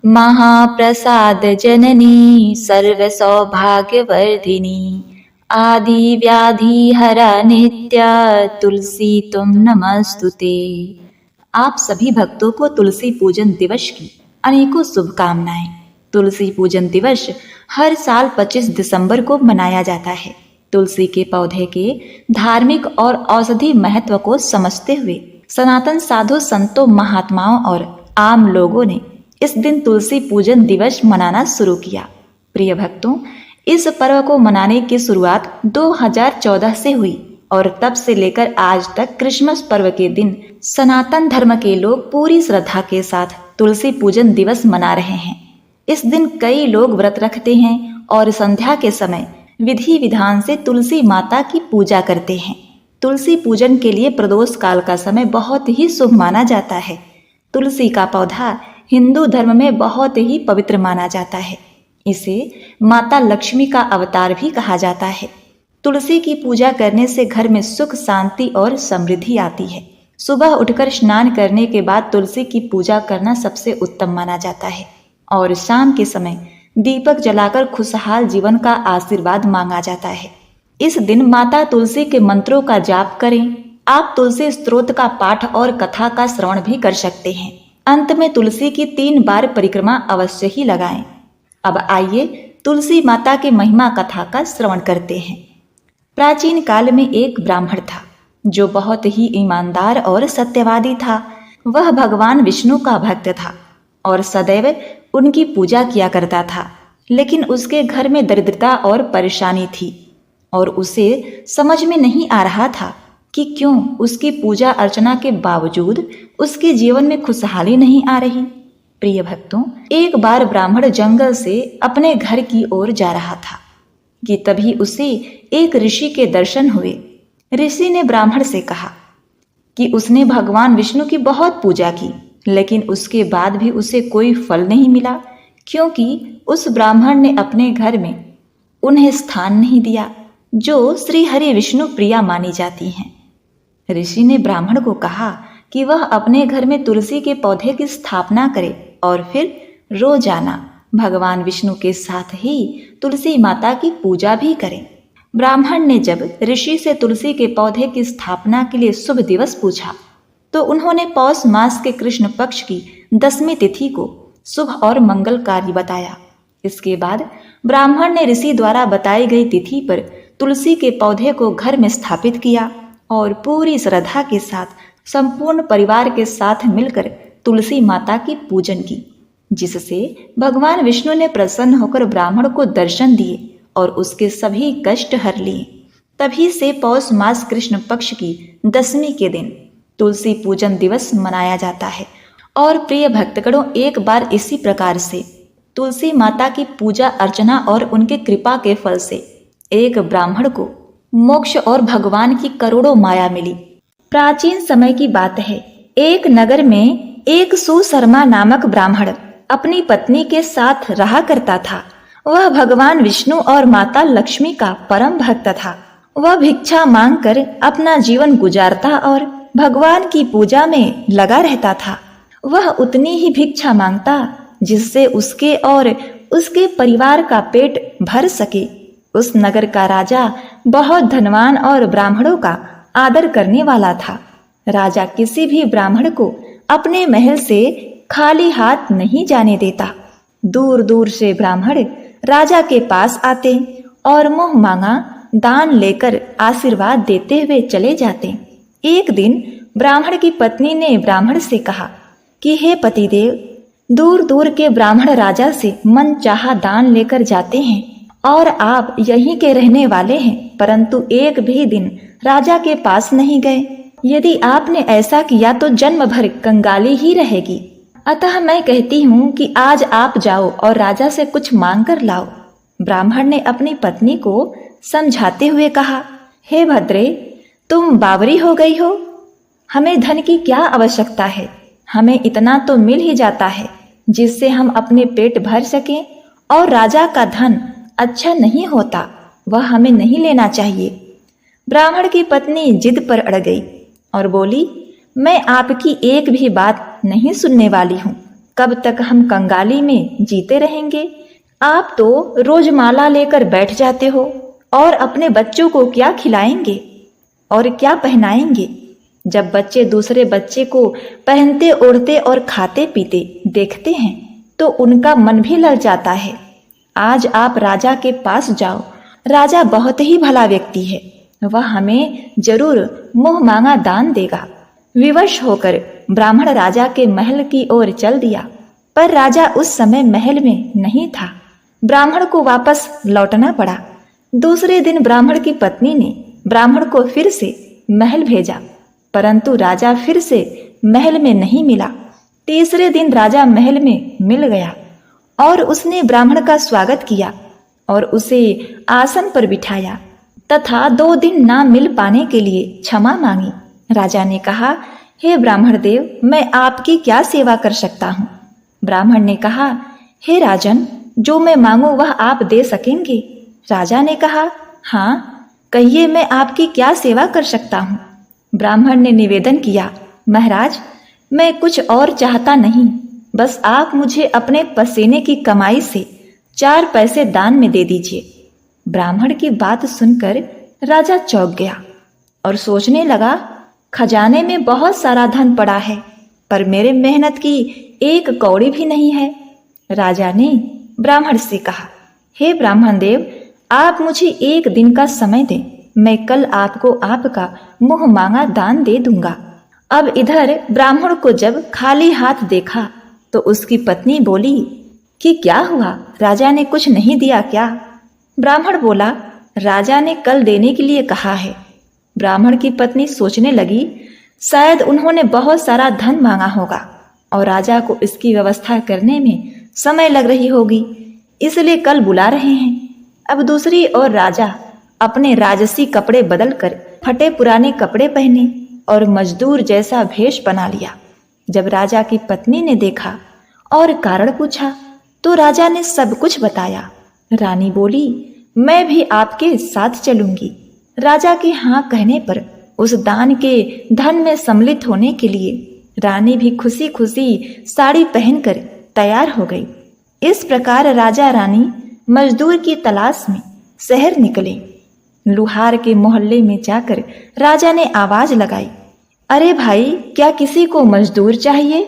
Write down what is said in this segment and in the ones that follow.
महाप्रसाद जननी सर्व सौभाग्यवर्धिनी आदि व्याधि हरा नित्या तुलसी तुम नमस्तुते। आप सभी भक्तों को तुलसी पूजन दिवस की अनेकों शुभकामनाएं। तुलसी पूजन दिवस हर साल 25 दिसंबर को मनाया जाता है। तुलसी के पौधे के धार्मिक और औषधि महत्व को समझते हुए सनातन साधु संतों, महात्माओं और आम लोगों ने इस दिन तुलसी पूजन दिवस मनाना शुरू किया। प्रिय भक्तों, इस पर्व को मनाने की शुरुआत 2014 से हुई और तब से लेकर आज तक क्रिसमस पर्व के दिन सनातन धर्म के लोग पूरी श्रद्धा के साथ तुलसी पूजन दिवस मना रहे हैं। इस दिन कई लोग व्रत रखते हैं और संध्या के समय विधि विधान से तुलसी माता की पूजा करते हैं। तुलसी पूजन के लिए प्रदोष काल का समय बहुत ही शुभ माना जाता है। तुलसी का पौधा हिंदू धर्म में बहुत ही पवित्र माना जाता है। इसे माता लक्ष्मी का अवतार भी कहा जाता है। तुलसी की पूजा करने से घर में सुख, शांति और समृद्धि आती है। सुबह उठकर स्नान करने के बाद तुलसी की पूजा करना सबसे उत्तम माना जाता है और शाम के समय दीपक जलाकर खुशहाल जीवन का आशीर्वाद मांगा जाता है। इस दिन माता तुलसी के मंत्रों का जाप करें। आप तुलसी स्तोत्र का पाठ और कथा का श्रवण भी कर सकते हैं। अंत में तुलसी की 3 बार परिक्रमा अवश्य ही लगाएं। अब आइए तुलसी माता के महिमा कथा का श्रवण करते हैं। प्राचीन काल में एक ब्राह्मण था जो बहुत ही ईमानदार और सत्यवादी था। वह भगवान विष्णु का भक्त था और सदैव उनकी पूजा किया करता था। लेकिन उसके घर में दरिद्रता और परेशानी थी और उसे समझ में नहीं आ रहा था कि क्यों उसकी पूजा अर्चना के बावजूद उसके जीवन में खुशहाली नहीं आ रही। प्रिय भक्तों, एक बार ब्राह्मण जंगल से अपने घर की ओर जा रहा था कि तभी उसे एक ऋषि के दर्शन हुए। ऋषि ने ब्राह्मण से कहा कि उसने भगवान विष्णु की बहुत पूजा की, लेकिन उसके बाद भी उसे कोई फल नहीं मिला, क्योंकि उस ब्राह्मण ने अपने घर में उन्हें स्थान नहीं दिया जो श्री हरि विष्णु प्रिया मानी जाती हैं। ऋषि ने ब्राह्मण को कहा कि वह अपने घर में तुलसी के पौधे की स्थापना करे और फिर रोजाना भगवान विष्णु के साथ ही तुलसी माता की पूजा भी करें। ब्राह्मण ने जब ऋषि से तुलसी के पौधे की स्थापना के लिए शुभ दिवस पूछा तो उन्होंने पौष मास के कृष्ण पक्ष की 10वीं तिथि को शुभ और मंगलकारी बताया। इसके बाद ब्राह्मण ने ऋषि द्वारा बताई गई तिथि पर तुलसी के पौधे को घर में स्थापित किया और पूरी श्रद्धा के साथ संपूर्ण परिवार के साथ मिलकर तुलसी माता की पूजन की, जिससे भगवान विष्णु ने प्रसन्न होकर ब्राह्मण को दर्शन दिए और उसके सभी कष्ट हर लिए। तभी से पौष मास कृष्ण पक्ष की 10वीं के दिन तुलसी पूजन दिवस मनाया जाता है। और प्रिय भक्तगणों, एक बार इसी प्रकार से तुलसी माता की पूजा अर्चना और उनके कृपा के फल से एक ब्राह्मण को मोक्ष और भगवान की करोड़ों माया मिली। प्राचीन समय की बात है। एक नगर में एक सुशर्मा नामक ब्राह्मण अपनी पत्नी के साथ रहा करता था। वह भगवान विष्णु और माता लक्ष्मी का परम भक्त था। वह भिक्षा मांगकर अपना जीवन गुजारता और भगवान की पूजा में लगा रहता था। वह उतनी ही भिक्षा मांगता जिससे उसके और उसके परिवार का पेट भर सके। उस नगर का राजा बहुत धनवान और ब्राह्मणों का आदर करने वाला था। राजा किसी भी ब्राह्मण को अपने महल से खाली हाथ नहीं जाने देता। दूर दूर से ब्राह्मण राजा के पास आते और मुंह मांगा दान लेकर आशीर्वाद देते हुए चले जाते। एक दिन ब्राह्मण की पत्नी ने ब्राह्मण से कहा कि हे पतिदेव, दूर दूर के ब्राह्मण राजा से मन चाहा दान लेकर जाते हैं और आप यहीं के रहने वाले हैं, परंतु एक भी दिन राजा के पास नहीं गए। यदि आपने ऐसा किया तो जन्म भर कंगाली ही रहेगी। अतः मैं कहती हूँ कि आज आप जाओ और राजा से कुछ मांग कर लाओ। ब्राह्मण ने अपनी पत्नी को समझाते हुए कहा, हे भद्रे, तुम बावरी हो गई हो। हमें धन की क्या आवश्यकता है? हमें इतना तो मिल ही जाता है जिससे हम अपने पेट भर सकें, और राजा का धन अच्छा नहीं होता, वह हमें नहीं लेना चाहिए। ब्राह्मण की पत्नी जिद पर अड़ गई और बोली, मैं आपकी एक भी बात नहीं सुनने वाली हूँ। कब तक हम कंगाली में जीते रहेंगे? आप तो रोज माला लेकर बैठ जाते हो, और अपने बच्चों को क्या खिलाएंगे और क्या पहनाएंगे? जब बच्चे दूसरे बच्चे को पहनते ओढ़ते और खाते पीते देखते हैं तो उनका मन भी लग जाता है। आज आप राजा के पास जाओ, राजा बहुत ही भला व्यक्ति है, वह हमें जरूर मुंह मांगा दान देगा। विवश होकर ब्राह्मण राजा के महल की ओर चल दिया, पर राजा उस समय महल में नहीं था। ब्राह्मण को वापस लौटना पड़ा। दूसरे दिन ब्राह्मण की पत्नी ने ब्राह्मण को फिर से महल भेजा, परंतु राजा फिर से महल में नहीं मिला। तीसरे दिन राजा महल में मिल गया और उसने ब्राह्मण का स्वागत किया और उसे आसन पर बिठाया तथा 2 दिन ना मिल पाने के लिए क्षमा मांगी। राजा ने कहा, हे ब्राह्मण देव, मैं आपकी क्या सेवा कर सकता हूँ? ब्राह्मण ने कहा, हे राजन, जो मैं मांगू वह आप दे सकेंगे? राजा ने कहा, हाँ, कहिए, मैं आपकी क्या सेवा कर सकता हूँ? ब्राह्मण ने निवेदन किया, महाराज, मैं कुछ और चाहता नहीं, बस आप मुझे अपने पसीने की कमाई से 4 पैसे दान में दे दीजिए। ब्राह्मण की बात सुनकर राजा चौंक गया और सोचने लगा, खजाने में बहुत सारा धन पड़ा है, पर मेरे मेहनत की 1 कौड़ी भी नहीं है। राजा ने ब्राह्मण से कहा, हे ब्राह्मण देव, आप मुझे 1 दिन का समय दें, मैं कल आपको आपका मुंह मांगा दान दे दूंगा। अब इधर ब्राह्मण को जब खाली हाथ देखा तो उसकी पत्नी बोली कि क्या हुआ, राजा ने कुछ नहीं दिया क्या? ब्राह्मण बोला, राजा ने कल देने के लिए कहा है। ब्राह्मण की पत्नी सोचने लगी, शायद उन्होंने बहुत सारा धन मांगा होगा और राजा को इसकी व्यवस्था करने में समय लग रही होगी, इसलिए कल बुला रहे हैं। अब दूसरी ओर राजा अपने राजसी कपड़े बदलकर फटे पुराने कपड़े पहने और मजदूर जैसा भेष बना लिया। जब राजा की पत्नी ने देखा और कारण पूछा तो राजा ने सब कुछ बताया। रानी बोली, मैं भी आपके साथ चलूंगी। राजा के हाँ कहने पर उस दान के धन में सम्मिलित होने के लिए रानी भी खुशी खुशी साड़ी पहनकर तैयार हो गई। इस प्रकार राजा रानी मजदूर की तलाश में शहर निकले। लुहार के मोहल्ले में जाकर राजा ने आवाज लगाई, अरे भाई, क्या किसी को मजदूर चाहिए?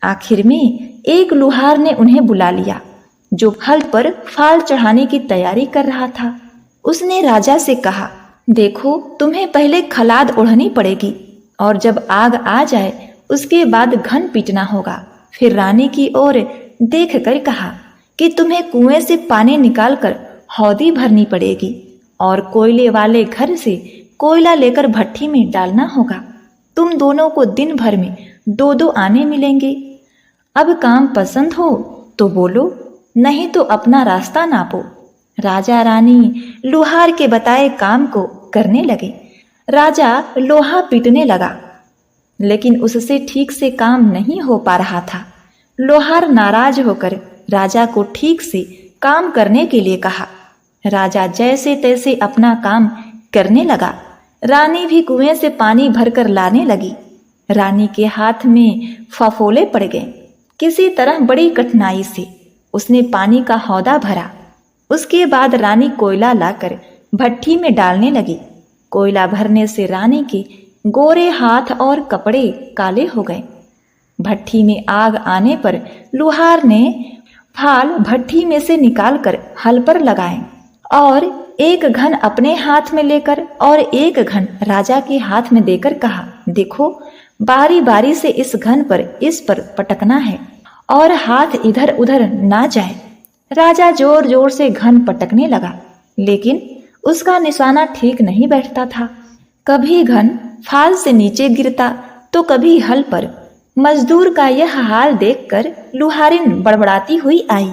आखिर में एक लुहार ने उन्हें बुला लिया, जो हल पर फाल चढ़ाने की तैयारी कर रहा था। उसने राजा से कहा, देखो, तुम्हें पहले खलाद ओढ़नी पड़ेगी और जब आग आ जाए उसके बाद घन पीटना होगा। फिर रानी की ओर देख कर कहा कि तुम्हें कुएं से पानी निकालकर हौदी भरनी पड़ेगी और कोयले वाले घर से कोयला लेकर भट्टी में डालना होगा। तुम दोनों को दिन भर में 2-2 आने मिलेंगे। अब काम पसंद हो तो बोलो, नहीं तो अपना रास्ता नापो। राजा रानी लोहार के बताए काम को करने लगे। राजा लोहा पीटने लगा, लेकिन उससे ठीक से काम नहीं हो पा रहा था। लोहार नाराज होकर राजा को ठीक से काम करने के लिए कहा। राजा जैसे तैसे अपना काम करने लगा। रानी भी कुएं से पानी भरकर लाने लगी। रानी के हाथ में फफोले पड़ गए। किसी तरह बड़ी कठिनाई से उसने पानी का हौदा भरा। उसके बाद रानी कोयला लाकर भट्टी में डालने लगी। कोयला भरने से रानी के गोरे हाथ और कपड़े काले हो गए। भट्टी में आग आने पर लुहार ने फाल भट्टी में से निकालकर हल पर लगाए और एक घन अपने हाथ में लेकर और एक घन राजा के हाथ में देकर कहा, देखो, बारी बारी से इस घन पर इस पर पटकना है और हाथ इधर उधर ना जाए। राजा जोर जोर से घन पटकने लगा, लेकिन उसका निशाना ठीक नहीं बैठता था। कभी घन फाल से नीचे गिरता तो कभी हल पर। मजदूर का यह हाल देखकर लुहारिन बड़बड़ाती हुई आई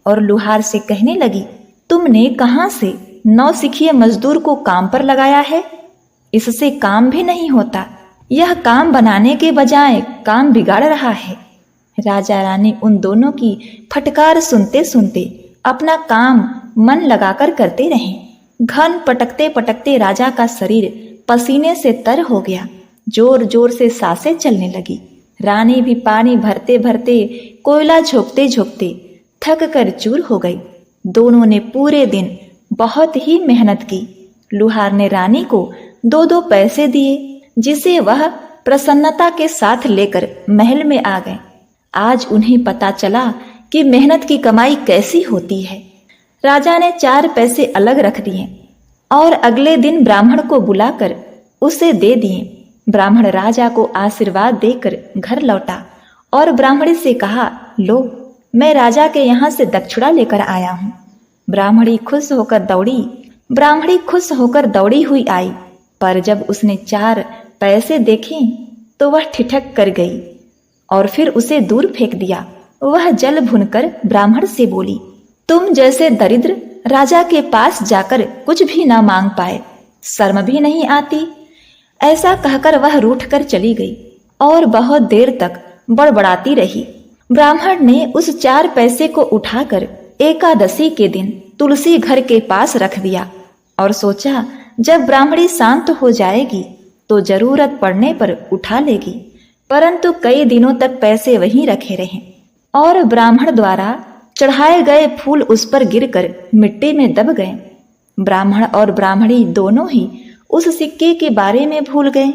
और लुहार से कहने लगी, तुमने कहाँ से नौसिखिए मजदूर को काम पर लगाया है? इससे काम भी नहीं होता। यह काम बनाने के बजाय काम बिगाड़ रहा है। राजा रानी उन दोनों की फटकार सुनते सुनते अपना काम मन लगाकर करते रहे। घन पटकते पटकते राजा का शरीर पसीने से तर हो गया। जोर जोर से सांसें चलने लगी। रानी भी पानी भरते भरते, कोयला झोंकते झोंकते थक कर चूर हो गई। दोनों ने पूरे दिन बहुत ही मेहनत की। लुहार ने रानी को 2-2 पैसे दिए, जिसे वह प्रसन्नता के साथ लेकर महल में आ गए। आज उन्हें पता चला कि मेहनत की कमाई कैसी होती है। राजा ने 4 पैसे अलग रख दिए और अगले दिन ब्राह्मण को बुलाकर उसे दे दिए। ब्राह्मण राजा को आशीर्वाद देकर घर लौटा और ब्राह्मणी से कहा, लो, मैं राजा के यहाँ से दक्षिणा लेकर आया हूँ। ब्राह्मणी खुश होकर दौड़ी हुई आई, पर जब उसने 4 पैसे देखे तो वह ठिठक कर गई और फिर उसे दूर फेंक दिया। वह जल भुनकर ब्राह्मण से बोली, तुम जैसे दरिद्र राजा के पास जाकर कुछ भी ना मांग पाए, शर्म भी नहीं आती। ऐसा कहकर वह रूठ कर चली गई और बहुत देर तक बड़बड़ाती रही। ब्राह्मण ने उस 4 पैसे को उठाकर एकादशी के दिन तुलसी घर के पास रख दिया और सोचा, जब ब्राह्मणी शांत हो जाएगी तो जरूरत पड़ने पर उठा लेगी। परंतु कई दिनों तक पैसे वहीं रखे रहे और ब्राह्मण द्वारा चढ़ाए गए फूल उस पर गिरकर मिट्टी में दब गए। ब्राह्मण और ब्राह्मणी दोनों ही उस सिक्के के बारे में भूल गए।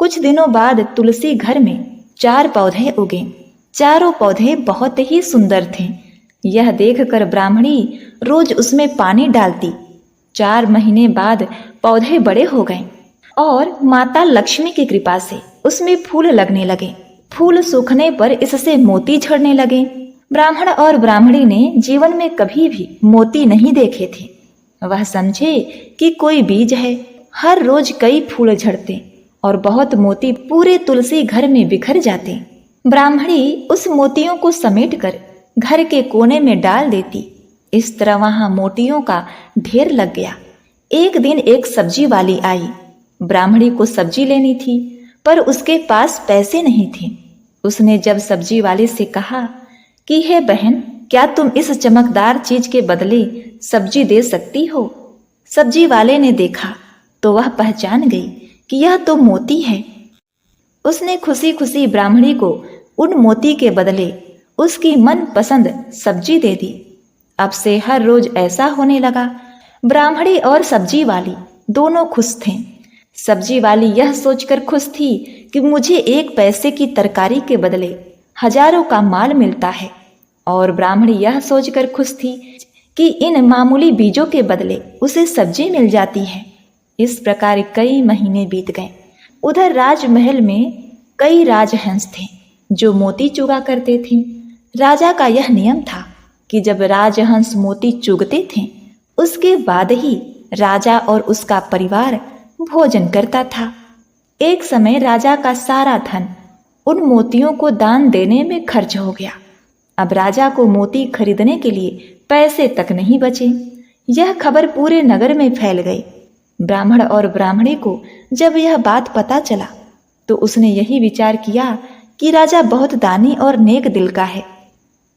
कुछ दिनों बाद तुलसी घर में 4 पौधे उगे। चारों पौधे बहुत ही सुंदर थे। यह देखकर ब्राह्मणी रोज उसमें पानी डालती। 4 महीने बाद पौधे बड़े हो गए और माता लक्ष्मी की कृपा से उसमें फूल लगने लगे। फूल सूखने पर इससे मोती झड़ने लगे। ब्राह्मण और ब्राह्मणी ने जीवन में कभी भी मोती नहीं देखे थे। वह समझे कि कोई बीज है। हर रोज कई फूल झड़ते और बहुत मोती पूरे तुलसी घर में बिखर जाते। ब्राह्मणी उस मोतियों को समेटकर घर के कोने में डाल देती। इस तरह वहां मोतियों का ढेर लग गया। एक दिन एक सब्जी वाली आई। ब्राह्मणी को सब्जी लेनी थी, पर उसके पास पैसे नहीं थे। उसने जब सब्जी वाले से कहा कि हे बहन, क्या तुम इस चमकदार चीज के बदले सब्जी दे सकती हो? सब्जी वाले ने देखा तो वह पहचान गई कि यह तो मोती है। उसने खुशी खुशी ब्राह्मणी को उन मोती के बदले उसकी मनपसंद सब्जी दे दी। अब से हर रोज ऐसा होने लगा। ब्राह्मणी और सब्जी वाली दोनों खुश थे। सब्जी वाली यह सोचकर खुश थी कि मुझे 1 पैसे की तरकारी के बदले हजारों का माल मिलता है, और ब्राह्मणी यह सोचकर खुश थी कि इन मामूली बीजों के बदले उसे सब्जी मिल जाती है। इस प्रकार कई महीने बीत गए। उधर राजमहल में कई राजहंस थे जो मोती चुगा करते थे। राजा का यह नियम था कि जब राजहंस मोती चुगते थे उसके बाद ही राजा और उसका परिवार भोजन करता था। एक समय राजा का सारा धन उन मोतियों को दान देने में खर्च हो गया। अब राजा को मोती खरीदने के लिए पैसे तक नहीं बचे। यह खबर पूरे नगर में फैल गई। ब्राह्मण और ब्राह्मणी को जब यह बात पता चला तो उसने यही विचार किया कि राजा बहुत दानी और नेक दिल का है।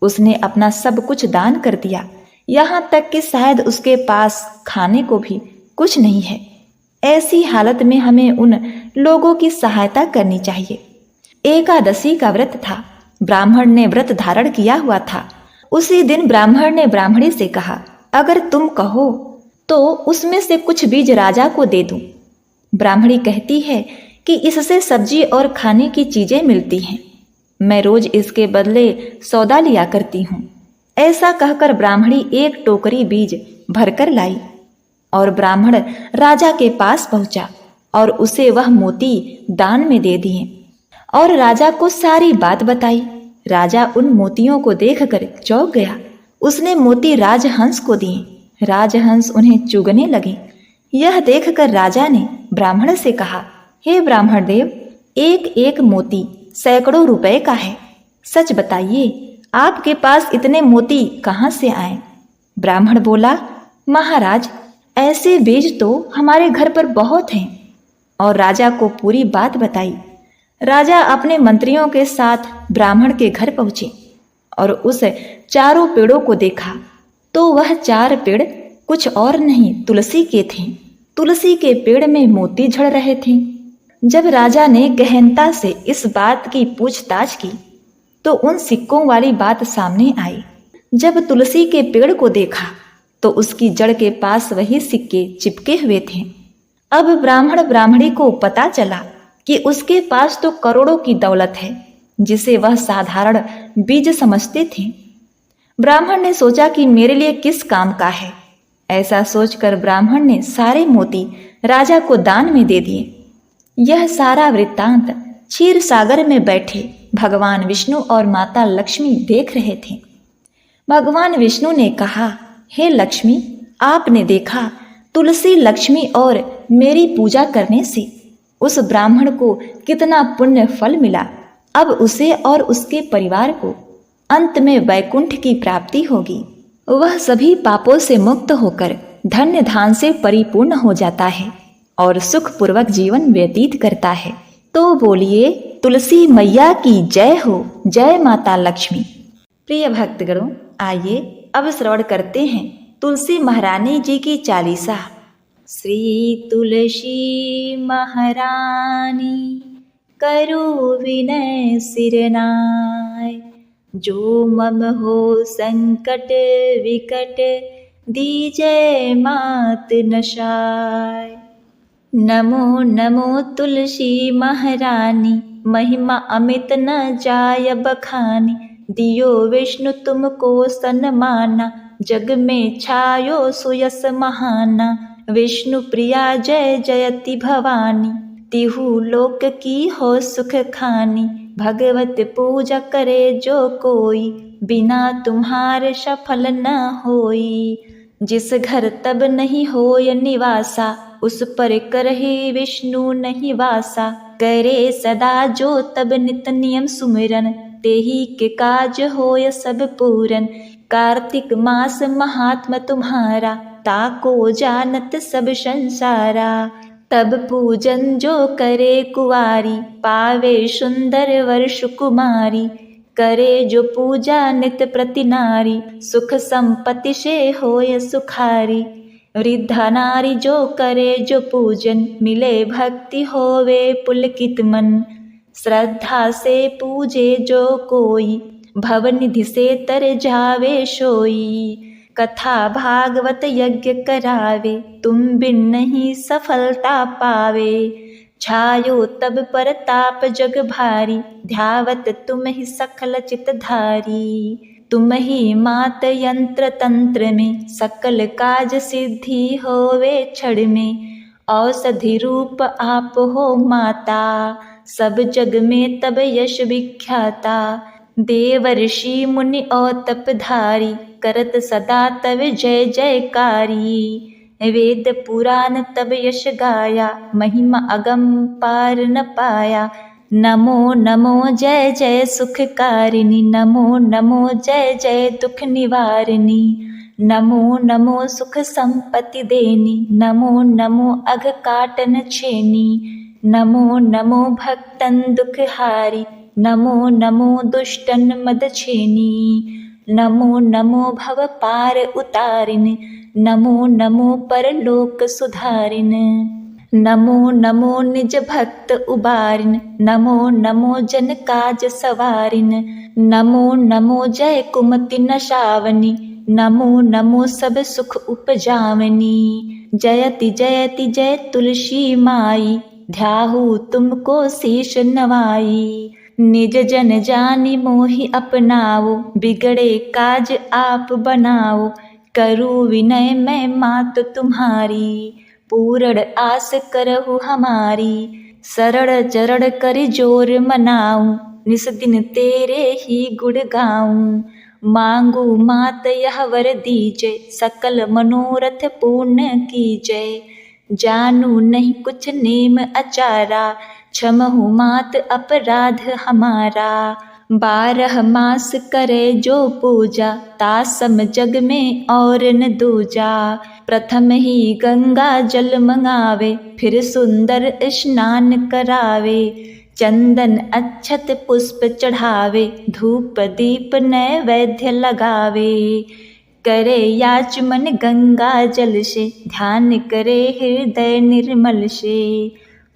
उसने अपना सब कुछ दान कर दिया, यहाँ तक कि शायद उसके पास खाने को भी कुछ नहीं है। ऐसी हालत में हमें उन लोगों की सहायता करनी चाहिए। एकादशी का व्रत था। ब्राह्मण ने व्रत धारण किया हुआ था। उसी दिन ब्राह्मण ने ब्राह्मणी से कहा, अगर तुम कहो तो उसमें से कुछ बीज राजा को दे दूं। ब्राह्मणी कहती है कि इससे सब्जी और खाने की चीजें मिलती हैं। मैं रोज इसके बदले सौदा लिया करती हूँ। ऐसा कहकर ब्राह्मणी 1 टोकरी बीज भरकर लाई और ब्राह्मण राजा के पास पहुंचा और उसे वह मोती दान में दे दिए और राजा को सारी बात बताई। राजा उन मोतियों को देखकर चौंक गया। उसने मोती राजहंस को दिए। राजहंस उन्हें चुगने लगे। यह देखकर राजा ने ब्राह्मण से कहा, हे ब्राह्मण देव, 1-1 मोती सैकड़ों रुपए का है। सच बताइए, आपके पास इतने मोती कहाँ से आए? ब्राह्मण बोला, महाराज, ऐसे बीज तो हमारे घर पर बहुत हैं। और राजा को पूरी बात बताई। राजा अपने मंत्रियों के साथ ब्राह्मण के घर पहुंचे और उस 4 पेड़ों को देखा तो वह 4 पेड़ कुछ और नहीं तुलसी के थे। तुलसी के पेड़ में मोती झड़ रहे थे। जब राजा ने गहनता से इस बात की पूछताछ की तो उन सिक्कों वाली बात सामने आई। जब तुलसी के पेड़ को देखा तो उसकी जड़ के पास वही सिक्के चिपके हुए थे। अब ब्राह्मण ब्राह्मणी को पता चला कि उसके पास तो करोड़ों की दौलत है जिसे वह साधारण बीज समझते थे। ब्राह्मण ने सोचा कि मेरे लिए किस काम का है। ऐसा सोचकर ब्राह्मण ने सारे मोती राजा को दान में दे दिए। यह सारा वृत्तांत क्षीर सागर में बैठे भगवान विष्णु और माता लक्ष्मी देख रहे थे। भगवान विष्णु ने कहा, हे लक्ष्मी, आपने देखा तुलसी लक्ष्मी और मेरी पूजा करने से उस ब्राह्मण को कितना पुण्य फल मिला। अब उसे और उसके परिवार को अंत में वैकुंठ की प्राप्ति होगी। वह सभी पापों से मुक्त होकर धन्य धान से परिपूर्ण हो जाता है और सुखपूर्वक जीवन व्यतीत करता है। तो बोलिए तुलसी मैया की जय हो, जय माता लक्ष्मी। प्रिय भक्तगणों, आइए अब श्रवण करते हैं तुलसी महारानी जी की चालीसा। श्री तुलसी महारानी करो विनय सिरनाय, जो मम हो संकट विकट दीजय मात नशाय। नमो नमो तुलसी महारानी, महिमा अमित न जाय बखानी। दियो विष्णु तुमको सन्माना, जग में छायो सुयस महाना। विष्णु प्रिया जय जयति भवानी, तिहु लोक की हो सुख खानी। भगवत पूजा करे जो कोई, बिना तुम्हारे सफल न होई। जिस घर तब नहीं होय निवासा, उस पर करहि विष्णु नहीं वासा। करे सदा जो तब नित नियम सुमिरन, तेहि के काज होय सब पूरन। कार्तिक मास महात्म तुम्हारा, ताको जानत सब संसारा। तब पूजन जो करे कुवारी, पावे सुंदर वर्ष कुमारी। करे जो पूजा नित प्रति नारी, सुख संपत्ति से होय सुखारी। वृद्धा नारी जो करे जो पूजन, मिले भक्ति होवे पुलकित मन। श्रद्धा से पूजे जो कोई, भवनिधि से तर जावे सोई। कथा भागवत यज्ञ करावे, तुम बिन नहीं सफलता पावे। छायो तब परताप जग भारी, ध्यावत तुम ही सकल चितधारी। तुम ही मात यंत्र तंत्र में, सकल काज सिद्धि होवे क्षण में। औषधि रूप आप हो माता, सब जग में तब यश विख्याता। देवर्षि मुनि और तपधारी, करत सदा तब जय जयकारी। वेद पुराण तब यश गाया, महिमा अगम पार न पाया। नमो नमो जय जय सुखकारिणी, नमो नमो जय जय दुख निवारिणी। नमो नमो सुख संपत्ति देनी, नमो नमो अघ काटन छेनी। नमो नमो भक्तन दुख हारी, नमो नमो दुष्टन मद छेनी। नमो नमो भव पार उतारिन, नमो नमो परलोक सुधारिन। नमो नमो निज भक्त उबारिन, नमो नमो जन काज सवारिन। नमो नमो जय कुमति नशावनी, नमो नमो सब सुख उपजावनी। जयति जयति जय तुलसी माई, ध्याहु तुमको शीश नवाई। निज जन जानि मोहि अपनाओ, बिगड़े काज आप बनाओ। करूँ विनय मैं मात तुम्हारी, पूर्ण आस करहु हमारी। शरण चरण कर जोर मनाऊं, निस दिन तेरे ही गुण गाऊं। मांगू मात यह वर दीजै, सकल मनोरथ पूर्ण कीजै। जानू नहीं कुछ नेम अचारा, क्षमहु मात अपराध हमारा। 12 मास करे जो पूजा, तासम जग में और न दूजा। प्रथम ही गंगा जल मंगावे, फिर सुंदर स्नान करावे। चंदन अक्षत पुष्प चढ़ावे, धूप दीप नैवेद्य लगावे। करे याचमन गंगा जल से, ध्यान करे हृदय निर्मल से।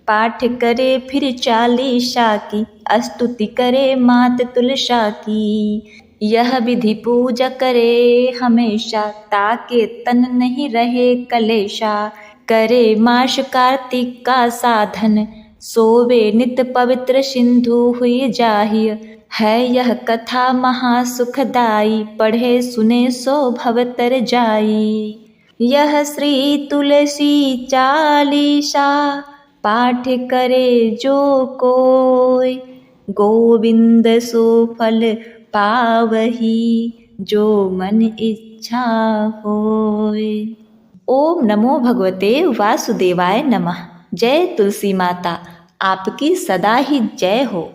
पाठ करे फिर चालीसा की, स्तुति करे मात तुलसा की। यह विधि पूजा करे हमेशा, ताके तन नहीं रहे कलेशा। करे मास कार्तिक का साधन, सोवे नित पवित्र सिंधु हुई जाहिय। है यह कथा महासुखदाई, पढ़े सुने सो भव तर जाई। यह श्री तुलसी चालीसा, पाठ करे जो कोय। गोविंद सो फल पावही, जो मन इच्छा होय। ओम नमो भगवते वासुदेवाय नमः। जय तुलसी माता, आपकी सदा ही जय हो।